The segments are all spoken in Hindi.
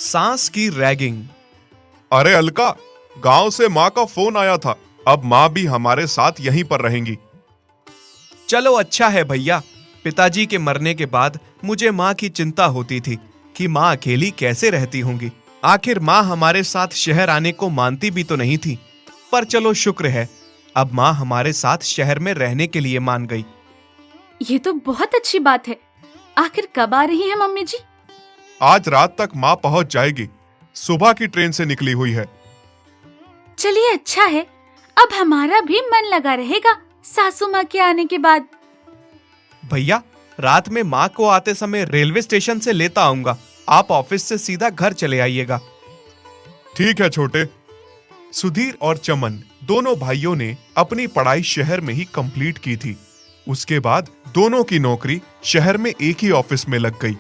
सांस की रैगिंग। अरे अलका, गांव से माँ का फोन आया था। अब माँ भी हमारे साथ यहीं पर रहेंगी। चलो अच्छा है भैया। पिताजी के मरने के बाद मुझे माँ की चिंता होती थी कि माँ अकेली कैसे रहती होंगी। आखिर माँ हमारे साथ शहर आने को मानती भी तो नहीं थी। पर चलो शुक्र है, अब माँ हमारे साथ शहर में रहने के लिए मान गई। ये तो बहुत अच्छी बात है। आखिर कब आ रही है मम्मी जी? आज रात तक माँ पहुंच जाएगी। सुबह की ट्रेन से निकली हुई है। चलिए अच्छा है, अब हमारा भी मन लगा रहेगा सासू माँ के आने के बाद। भैया, रात में माँ को आते समय रेलवे स्टेशन से लेता आऊंगा। आप ऑफिस से सीधा घर चले आइएगा। ठीक है छोटे। सुधीर और चमन दोनों भाइयों ने अपनी पढ़ाई शहर में ही कंप्लीट की थी। उसके बाद दोनों की नौकरी शहर में एक ही ऑफिस में लग गई।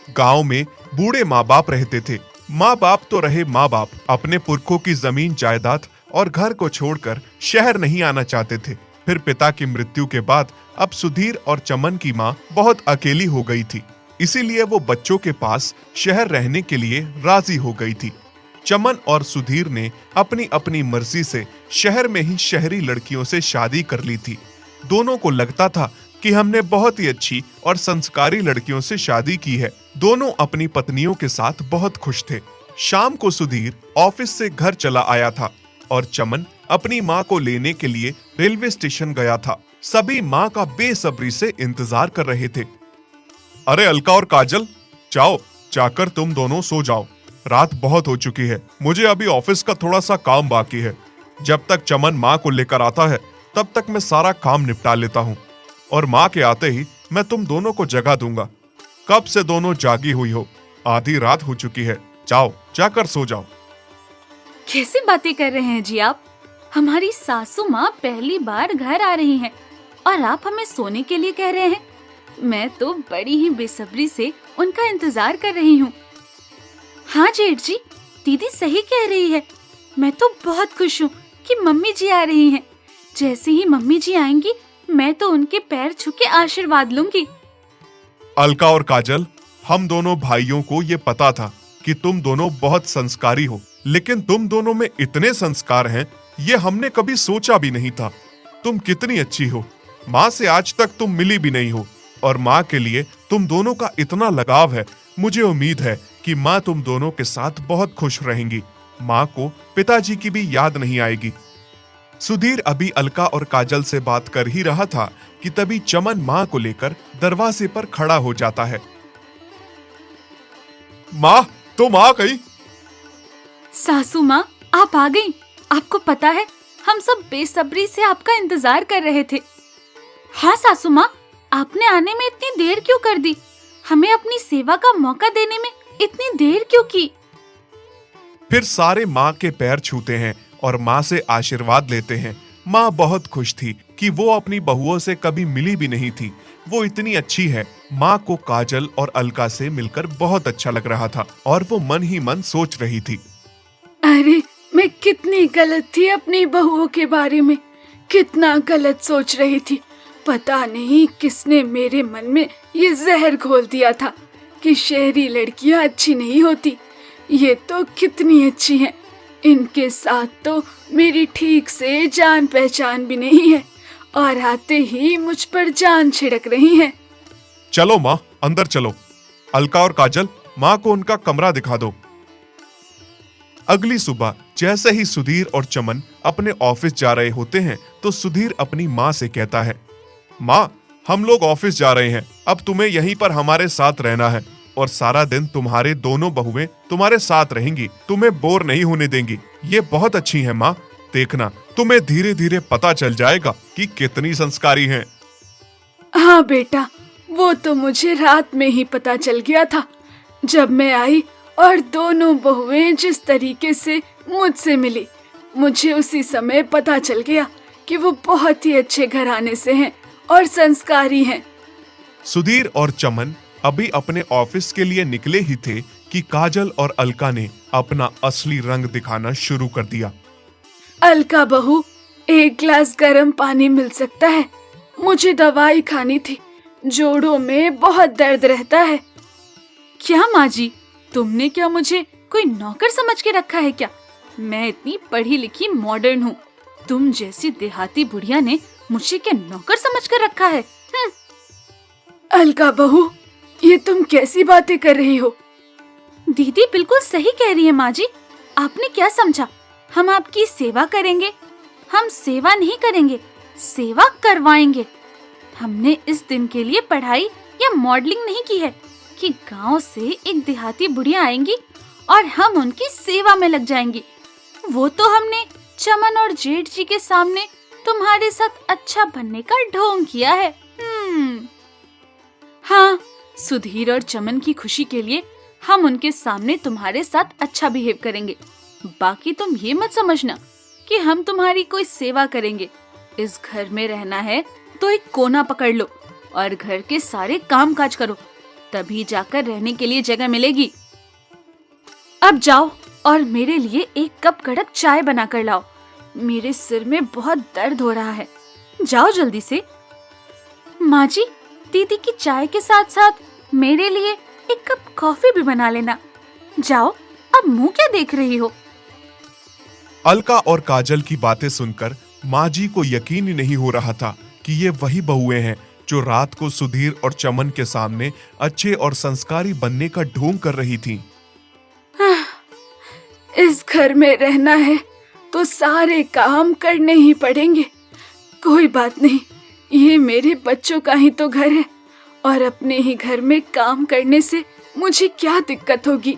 गांव में बूढ़े माँ बाप रहते थे। माँ बाप तो रहे माँ बाप, अपने पुरखों की जमीन जायदाद और घर को छोड़कर शहर नहीं आना चाहते थे। फिर पिता की मृत्यु के बाद अब सुधीर और चमन की माँ बहुत अकेली हो गई थी। इसीलिए वो बच्चों के पास शहर रहने के लिए राजी हो गई थी। चमन और सुधीर ने अपनी अपनी मर्जी से शहर में ही शहरी लड़कियों से शादी कर ली थी। दोनों को लगता था कि हमने बहुत ही अच्छी और संस्कारी लड़कियों से शादी की है। दोनों अपनी पत्नियों के साथ बहुत खुश थे। शाम को सुधीर ऑफिस से घर चला आया था और चमन अपनी माँ को लेने के लिए रेलवे स्टेशन गया था। सभी माँ का बेसब्री से इंतजार कर रहे थे। अरे अलका और काजल, जाओ, जाकर तुम दोनों सो जाओ। रात बहुत हो चुकी है। मुझे अभी ऑफिस का थोड़ा सा काम बाकी है। जब तक चमन माँ को लेकर आता है तब तक मैं सारा काम निपटा लेता हूँ, और माँ के आते ही मैं तुम दोनों को जगा दूंगा। कब से दोनों जागी हुई हो, आधी रात हो चुकी है। जाओ, जाकर सो जाओ। कैसी बातें कर रहे हैं जी आप? हमारी सासू माँ पहली बार घर आ रही हैं और आप हमें सोने के लिए कह रहे हैं। मैं तो बड़ी ही बेसब्री से उनका इंतजार कर रही हूँ। हाँ जेठ जी, दीदी सही कह रही है। मैं तो बहुत खुश हूँ कि मम्मी जी आ रही हैं। जैसे ही मम्मी जी आएंगी मैं तो उनके पैर छू के आशीर्वाद लूंगी। अलका और काजल, हम दोनों भाइयों को ये पता था कि तुम दोनों बहुत संस्कारी हो, लेकिन तुम दोनों में इतने संस्कार हैं ये हमने कभी सोचा भी नहीं था। तुम कितनी अच्छी हो। माँ से आज तक तुम मिली भी नहीं हो और माँ के लिए तुम दोनों का इतना लगाव है। मुझे उम्मीद है कि माँ तुम दोनों के साथ बहुत खुश रहेंगी। माँ को पिताजी की भी याद नहीं आएगी। सुधीर अभी अलका और काजल से बात कर ही रहा था कि तभी चमन माँ को लेकर दरवाजे पर खड़ा हो जाता है। माँ, तुम आ गई? सासू माँ, आप आ गई। आपको पता है, हम सब बेसब्री से आपका इंतजार कर रहे थे। हाँ सासू माँ, आपने आने में इतनी देर क्यों कर दी? हमें अपनी सेवा का मौका देने में इतनी देर क्यों की? फिर सारे माँ के पैर छूते हैं और माँ से आशीर्वाद लेते हैं। माँ बहुत खुश थी कि वो अपनी बहुओं से कभी मिली भी नहीं थी। वो इतनी अच्छी है। माँ को काजल और अलका से मिलकर बहुत अच्छा लग रहा था और वो मन ही मन सोच रही थी, अरे मैं कितनी गलत थी अपनी बहुओं के बारे में। कितना गलत सोच रही थी। पता नहीं किसने मेरे मन में ये जहर घोल दिया था कि शहरी लड़कियां अच्छी नहीं होती। ये तो कितनी अच्छी हैं। इनके साथ तो मेरी ठीक से जान पहचान भी नहीं है और आते ही मुझ पर जान छिड़क रही हैं। चलो माँ, अंदर चलो। अलका और काजल, माँ को उनका कमरा दिखा दो। अगली सुबह जैसे ही सुधीर और चमन अपने ऑफिस जा रहे होते हैं तो सुधीर अपनी माँ से कहता है, माँ, हम लोग ऑफिस जा रहे हैं। अब तुम्हें यहीं पर हमारे साथ रहना है और सारा दिन तुम्हारे दोनों बहुएं तुम्हारे साथ रहेंगी। तुम्हें बोर नहीं होने देंगी। ये बहुत अच्छी है माँ। देखना, तुम्हें धीरे धीरे पता चल जाएगा कि कितनी संस्कारी हैं। हाँ बेटा, वो तो मुझे रात में ही पता चल गया था। जब मैं आई और दोनों बहुएं जिस तरीके से मुझसे मिली, मुझे उसी समय पता चल गया कि वो बहुत ही अच्छे घराने से हैं और संस्कारी हैं। सुधीर और चमन अभी अपने ऑफिस के लिए निकले ही थे कि काजल और अलका ने अपना असली रंग दिखाना शुरू कर दिया। अलका बहू, एक गिलास गर्म पानी मिल सकता है? मुझे दवाई खानी थी। जोड़ों में बहुत दर्द रहता है। क्या माँ जी, तुमने क्या मुझे कोई नौकर समझ के रखा है क्या? मैं इतनी पढ़ी लिखी मॉडर्न हूँ, तुम जैसी देहाती बुढ़िया ने मुझे क्या नौकर समझ कर रखा है? अलका बहू, ये तुम कैसी बातें कर रही हो? दीदी बिल्कुल सही कह रही है माँ जी। आपने क्या समझा? हम आपकी सेवा करेंगे? हम सेवा नहीं करेंगे, सेवा करवाएंगे। हमने इस दिन के लिए पढ़ाई या मॉडलिंग नहीं की है कि गांव से एक देहाती बुढ़िया आएंगी और हम उनकी सेवा में लग जाएंगी। वो तो हमने चमन और जेठ जी के सामने तुम्हारे साथ अच्छा बनने का ढोंग किया है। हाँ, सुधीर और चमन की खुशी के लिए हम उनके सामने तुम्हारे साथ अच्छा बिहेव करेंगे। बाकी तुम ये मत समझना कि हम तुम्हारी कोई सेवा करेंगे। इस घर में रहना है तो एक कोना पकड़ लो और घर के सारे काम काज करो, तभी जाकर रहने के लिए जगह मिलेगी। अब जाओ और मेरे लिए एक कप कड़क चाय बना कर लाओ। मेरे सिर में बहुत दर्द हो रहा है। जाओ जल्दी से। माँ जी, दीदी की चाय के साथ साथ मेरे लिए एक कप कॉफी भी बना लेना। जाओ, अब मुंह क्या देख रही हो? अलका और काजल की बातें सुनकर माँ जी को यकीन ही नहीं हो रहा था कि ये वही बहुएं हैं जो रात को सुधीर और चमन के सामने अच्छे और संस्कारी बनने का ढोंग कर रही थीं। इस घर में रहना है तो सारे काम करने ही पड़ेंगे। कोई बात नहीं, ये मेरे बच्चों का ही तो घर है और अपने ही घर में काम करने से मुझे क्या दिक्कत होगी।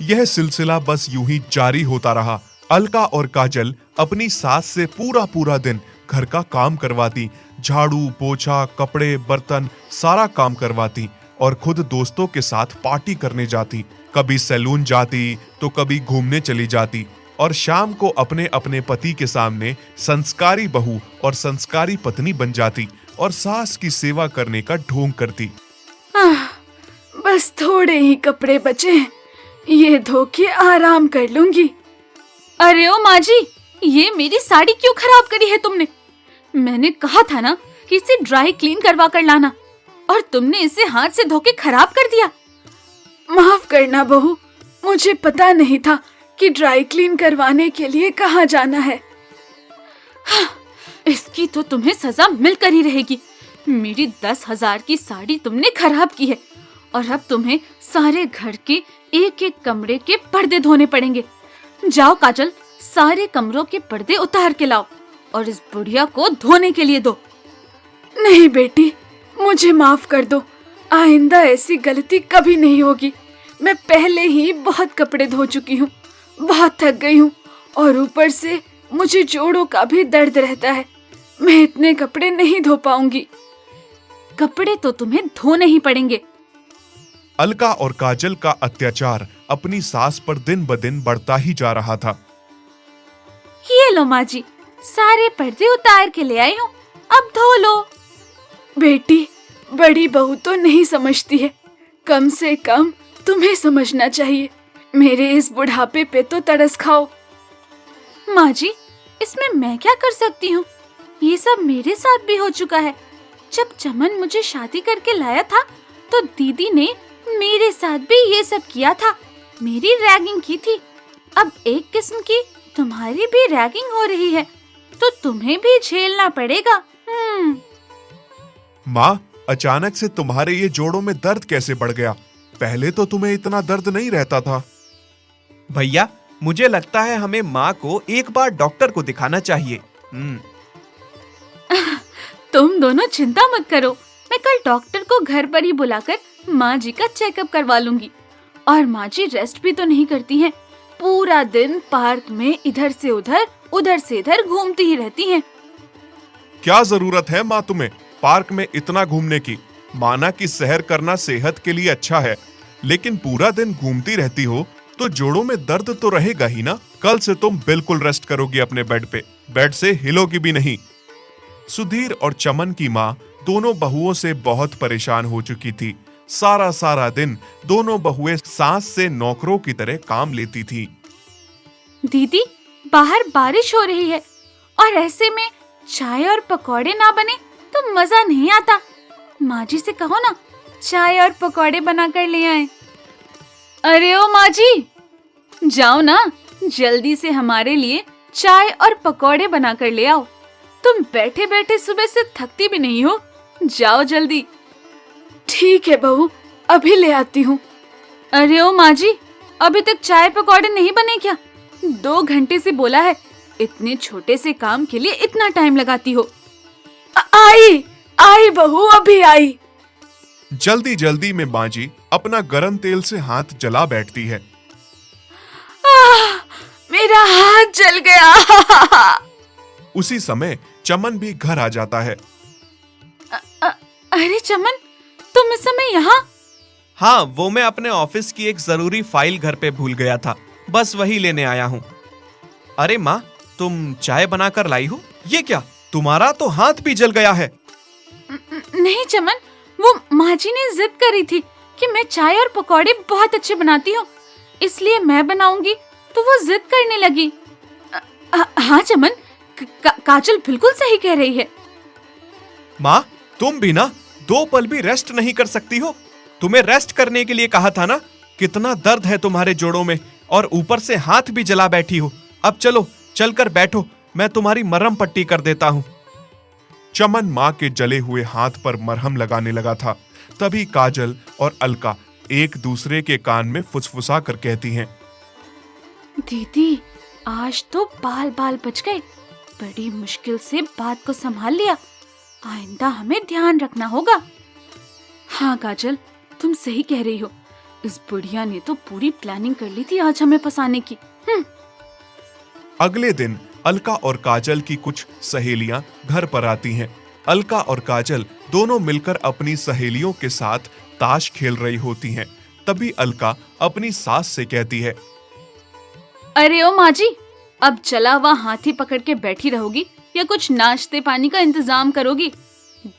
यह सिलसिला बस यूं ही जारी होता रहा। अलका और काजल अपनी सास से पूरा पूरा दिन घर का काम करवाती, झाड़ू पोछा कपड़े बर्तन सारा काम करवाती और खुद दोस्तों के साथ पार्टी करने जाती। कभी सैलून जाती तो कभी घूमने चली जाती और शाम को अपने अपने पति के सामने संस्कारी बहू और संस्कारी पत्नी बन जाती और सास की सेवा करने का ढोंग करती। बस थोड़े ही कपड़े बचे हैं, ये धो के आराम कर लूंगी। अरे ओ माँ जी, ये मेरी साड़ी क्यों खराब करी है तुमने? मैंने कहा था ना कि इसे ड्राई क्लीन करवा कर लाना, और तुमने इसे हाथ से धो के खराब कर दिया। माफ करना बहू, मुझे पता नहीं था कि ड्राई क्लीन करवाने के लिए कहाँ जाना है। इसकी तो तुम्हें सजा मिलकर ही रहेगी। मेरी 10,000 की साड़ी तुमने खराब की है और अब तुम्हें सारे घर के एक एक कमरे के पर्दे धोने पड़ेंगे। जाओ काजल, सारे कमरों के पर्दे उतार के लाओ और इस बुढ़िया को धोने के लिए दो। नहीं बेटी, मुझे माफ कर दो, आइंदा ऐसी गलती कभी नहीं होगी। मैं पहले ही बहुत कपड़े धो चुकी हूँ, बहुत थक गई हूँ और ऊपर से मुझे जोड़ों का भी दर्द रहता है। मैं इतने कपड़े नहीं धो पाऊंगी। कपड़े तो तुम्हें धोने ही पड़ेंगे। अलका और काजल का अत्याचार अपनी सास पर दिन ब दिन बढ़ता ही जा रहा था। ये लो माँ जी, सारे पर्दे उतार के ले आई हूँ, अब धो लो। बेटी, बड़ी बहू तो नहीं समझती है, कम से कम तुम्हें समझना चाहिए। मेरे इस बुढ़ापे पे तो तरस खाओ। माँ जी, इसमें मैं क्या कर सकती हूँ? ये सब मेरे साथ भी हो चुका है। जब चमन मुझे शादी करके लाया था तो दीदी ने मेरे साथ भी ये सब किया था, मेरी रैगिंग की थी। अब एक किस्म की तुम्हारी भी रैगिंग हो रही है तो तुम्हें भी झेलना पड़ेगा। माँ, अचानक से तुम्हारे ये जोड़ों में दर्द कैसे बढ़ गया? पहले तो तुम्हें इतना दर्द नहीं रहता था। भैया, मुझे लगता है हमें माँ को एक बार डॉक्टर को दिखाना चाहिए। तुम दोनों चिंता मत करो, मैं कल डॉक्टर को घर पर ही बुलाकर माँ जी का चेकअप करवा लूंगी। और माँ जी रेस्ट भी तो नहीं करती हैं, पूरा दिन पार्क में इधर से उधर घूमती ही रहती हैं। क्या जरूरत है माँ तुम्हें पार्क में इतना घूमने की? माना कि सैर करना सेहत के लिए अच्छा है, लेकिन पूरा दिन घूमती रहती हो तो जोड़ों में दर्द तो रहेगा ही ना। कल से तुम बिल्कुल रेस्ट करोगी अपने बेड पे, बेड से हिलोगी भी नहीं। सुधीर और चमन की माँ दोनों बहुओं से बहुत परेशान हो चुकी थी। सारा दिन दोनों बहुएं सास से नौकरों की तरह काम लेती थी। दीदी, बाहर बारिश हो रही है और ऐसे में चाय और पकौड़े ना बने तो मजा नहीं आता। माँ जी से कहो ना, चाय और पकौड़े बना कर ले आए। अरे ओ माँ जी, जाओ ना, जल्दी से हमारे लिए चाय और पकौड़े बना कर ले आओ। तुम बैठे बैठे सुबह से थकती भी नहीं हो, जाओ जल्दी। ठीक है बहू, अभी ले आती हूँ। अरे ओ माँ जी, अभी तक चाय पकौड़े नहीं बने क्या? 2 घंटे से बोला है, इतने छोटे से काम के लिए इतना टाइम लगाती हो। आई आई बहू, अभी आई। जल्दी जल्दी में माँ जी अपना गरम तेल से हाथ जला बैठती है। मेरा हाथ जल गया। उसी समय चमन भी घर आ जाता है। अरे चमन, तुम इस समय यहाँ? हाँ, वो मैं अपने ऑफिस की एक जरूरी फाइल घर पे भूल गया था, बस वही लेने आया हूँ। अरे माँ, तुम चाय बनाकर लाई हो? ये क्या, तुम्हारा तो हाथ भी जल गया है। नहीं चमन, वो माँ जी ने जिद करी थी कि मैं चाय और पकौड़े बहुत अच्छे बनाती हूँ, इसलिए मैं बनाऊंगी, तो वो जिद करने लगी। हाँ चमन, काजल बिल्कुल सही कह रही है। माँ, तुम भी ना 2 पल भी रेस्ट नहीं कर सकती हो? तुम्हें रेस्ट करने के लिए कहा था ना। कितना दर्द है तुम्हारे जोड़ों में, और ऊपर से हाथ भी जला बैठी हो। अब चलो, चलकर बैठो, मैं तुम्हारी मरहम पट्टी कर देता हूँ। चमन माँ के जले हुए हाथ पर मरहम लगाने लगा था, तभी काजल और अलका एक दूसरे के कान में फुसफुसा कर कहती हैं, दीदी, आज तो बाल बाल बच गए। बड़ी मुश्किल से बात को संभाल लिया, आइंदा हमें ध्यान रखना होगा। हाँ काजल, तुम सही कह रही हो, इस बुढ़िया ने तो पूरी प्लानिंग कर ली थी आज हमें फंसाने की। अगले दिन अलका और काजल की कुछ सहेलियां घर पर आती हैं। अलका और काजल दोनों मिलकर अपनी सहेलियों के साथ ताश खेल रही होती हैं। तभी अलका अपनी सास से कहती है, अरे ओ माँ जी, अब चला हुआ हाथी पकड़ के बैठी रहोगी या कुछ नाश्ते पानी का इंतजाम करोगी?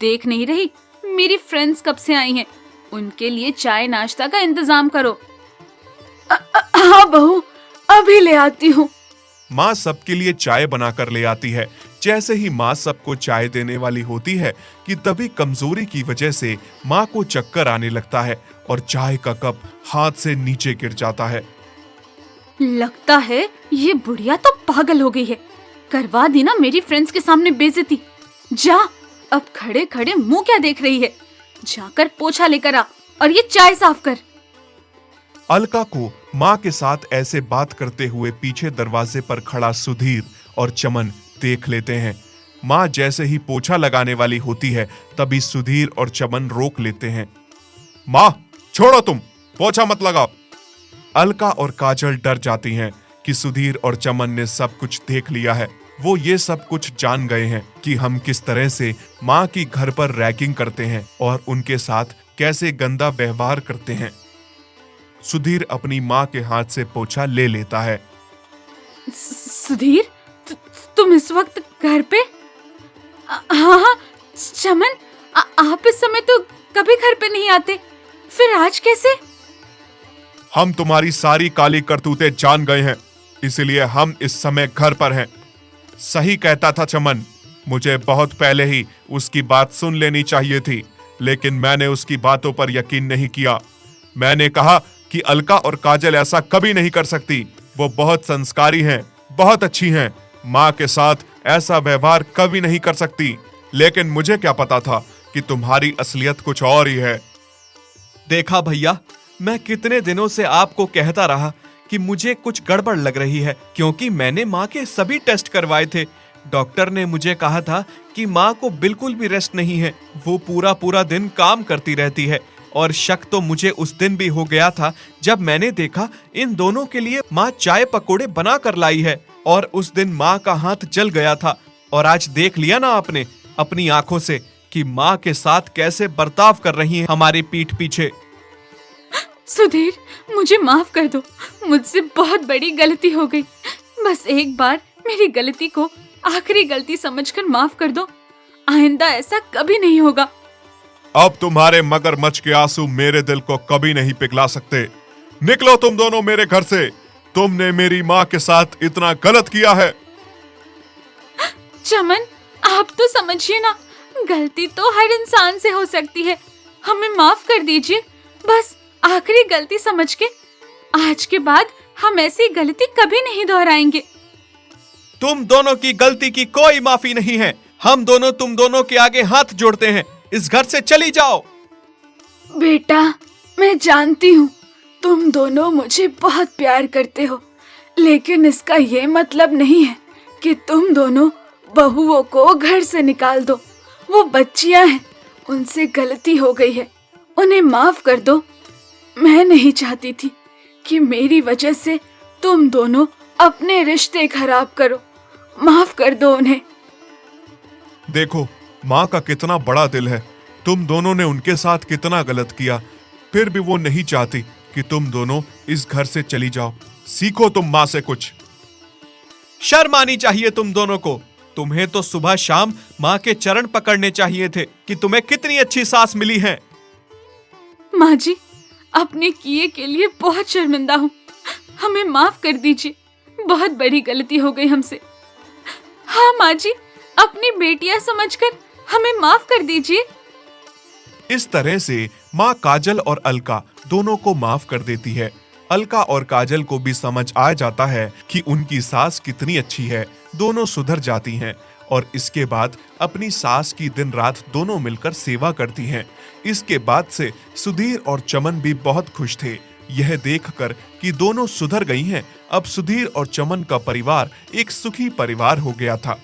देख नहीं रही मेरी फ्रेंड्स कब से आई हैं, उनके लिए चाय नाश्ता का इंतजाम करो। हाँ बहू, अभी ले आती हूँ। माँ सबके लिए चाय बनाकर ले आती है। जैसे ही माँ सबको चाय देने वाली होती है कि तभी कमजोरी की वजह से माँ को चक्कर आने लगता है और चाय का कप हाथ से नीचे गिर जाता है। लगता है ये बुढ़िया तो पागल हो गई है। करवा दी ना मेरी फ्रेंड्स के सामने बेइज्जती। जा, अब खड़े खड़े मुंह क्या देख रही है, जाकर पोछा लेकर आ और ये चाय साफ कर। अलका को माँ के साथ ऐसे बात करते हुए पीछे दरवाजे पर खड़ा सुधीर और चमन देख लेते हैं। माँ जैसे ही पोछा लगाने वाली होती है तभी सुधीर और चमन रोक लेते हैं। माँ छोड़ो, तुम पोछा मत लगाओ। अलका और काजल डर जाती हैं कि सुधीर और चमन ने सब कुछ देख लिया है। वो ये सब कुछ जान गए हैं कि हम किस तरह से माँ की घर पर रैगिंग करते हैं और उनके साथ कैसे गंदा व्यवहार करते हैं। सुधीर अपनी माँ के हाथ से पोछा ले लेता है। सुधीर, तुम इस वक्त घर पे? हाँ, चमन, आप इस समय तो कभी घर पे नहीं आते, फिर आज कैसे? हम तुम्हारी सारी काली करतूतें जान गए हैं, इसलिए हम इस समय घर पर हैं। सही कहता था चमन, मुझे बहुत पहले ही उसकी बात सुन लेनी चाहिए थी, लेकिन मैंने उसकी बातों पर यकीन नहीं किया। मैंने कहा कि अलका और काजल ऐसा कभी नहीं कर सकती। वो बहुत संस्कारी हैं, बहुत अच्छी हैं, माँ के साथ ऐसा व्यवहार कभी नहीं कर सकती। लेकिन मुझे क्या पता था कि तुम्हारी असलियत कुछ और ही है। देखा भैया, मैं कितने दिनों से आपको कहता रहा कि मुझे कुछ गड़बड़ लग रही है, क्योंकि मैंने माँ के सभी टेस्ट करवाए थे। डॉक्टर ने मुझे कहा था कि माँ को बिल्कुल भी रेस्ट नहीं है, वो पूरा पूरा दिन काम करती रहती है। और शक तो मुझे उस दिन भी हो गया था जब मैंने देखा इन दोनों के लिए माँ चाय पकोड़े बना कर लाई है, और उस दिन माँ का हाथ जल गया था। और आज देख लिया ना आपने अपनी आंखों से कि माँ के साथ कैसे बर्ताव कर रही है हमारी पीठ पीछे। सुधीर, मुझे माफ कर दो, मुझसे बहुत बड़ी गलती हो गई। बस एक बार मेरी गलती को आखिरी गलती समझकर माफ कर दो, आइंदा ऐसा कभी नहीं होगा। अब तुम्हारे मगरमच्छ के आंसू मेरे दिल को कभी नहीं पिघला सकते। निकलो तुम दोनों मेरे घर से, तुमने मेरी माँ के साथ इतना गलत किया है। चमन, आप तो समझिए ना, गलती तो हर इंसान से हो सकती है, हमें माफ कर दीजिए। बस आखिरी गलती समझ के आज के बाद हम ऐसी गलती कभी नहीं दोहराएंगे। तुम दोनों की गलती की कोई माफी नहीं है। हम दोनों तुम दोनों के आगे हाथ जोड़ते हैं। इस घर से चली जाओ। बेटा, मैं जानती हूँ तुम दोनों मुझे बहुत प्यार करते हो, लेकिन इसका ये मतलब नहीं है कि तुम दोनों बहुओं को घर से निकाल दो। वो बच्चियां हैं, उनसे गलती हो गई है, उन्हें माफ कर दो। मैं नहीं चाहती थी कि मेरी वजह से तुम दोनों अपने रिश्ते खराब करो। माफ कर दो उन्हें। देखो, माँ का कितना बड़ा दिल है। तुम दोनों ने उनके साथ कितना गलत किया, फिर भी वो नहीं चाहती कि तुम दोनों इस घर से चली जाओ। सीखो तुम माँ से कुछ। शर्म आनी चाहिए तुम दोनों को। तुम्हें तो सुबह शाम माँ के चरण पकड़ने चाहिए थे कि तुम्हें कितनी अच्छी सास मिली है। माँ जी, अपने किए के लिए बहुत शर्मिंदा हूँ। हमें माफ कर दीजिए, बहुत बड़ी गलती हो गई हमसे। हाँ माँ जी, अपनी बेटियां समझकर हमें माफ कर दीजिए। इस तरह से माँ काजल और अलका दोनों को माफ कर देती है। अलका और काजल को भी समझ आ जाता है कि उनकी सास कितनी अच्छी है। दोनों सुधर जाती हैं और इसके बाद अपनी सास की दिन रात दोनों मिलकर सेवा करती हैं। इसके बाद से सुधीर और चमन भी बहुत खुश थे। यह देखकर कि दोनों सुधर गई हैं, अब सुधीर और चमन का परिवार एक सुखी परिवार हो गया था।